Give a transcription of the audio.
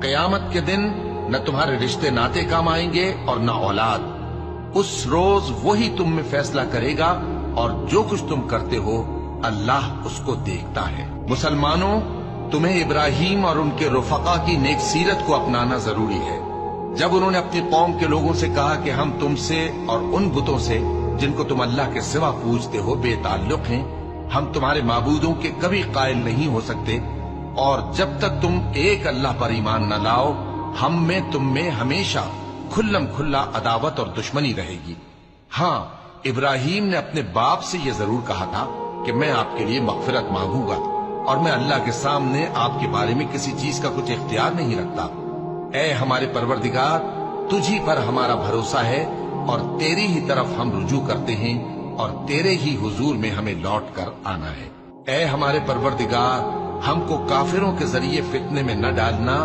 قیامت کے دن نہ تمہارے رشتے ناتے کام آئیں گے اور نہ اولاد. اس روز وہی تم میں فیصلہ کرے گا اور جو کچھ تم کرتے ہو اللہ اس کو دیکھتا ہے. مسلمانوں، تمہیں ابراہیم اور ان کے رفقا کی نیک سیرت کو اپنانا ضروری ہے. جب انہوں نے اپنی قوم کے لوگوں سے کہا کہ ہم تم سے اور ان بتوں سے جن کو تم اللہ کے سوا پوجتے ہو بے تعلق ہیں، ہم تمہارے معبودوں کے کبھی قائل نہیں ہو سکتے، اور جب تک تم ایک اللہ پر ایمان نہ لاؤ ہم میں تم میں ہمیشہ کھلم کھلا عداوت اور دشمنی رہے گی. ہاں، ابراہیم نے اپنے باپ سے یہ ضرور کہا تھا کہ میں آپ کے لیے مغفرت مانگوں گا اور میں اللہ کے سامنے آپ کے بارے میں کسی چیز کا کچھ اختیار نہیں رکھتا. اے ہمارے پروردگار، تجھی پر ہمارا بھروسہ ہے اور تیری ہی طرف ہم رجوع کرتے ہیں اور تیرے ہی حضور میں ہمیں لوٹ کر آنا ہے. اے ہمارے پروردگار، ہم کو کافروں کے ذریعے فتنے میں نہ ڈالنا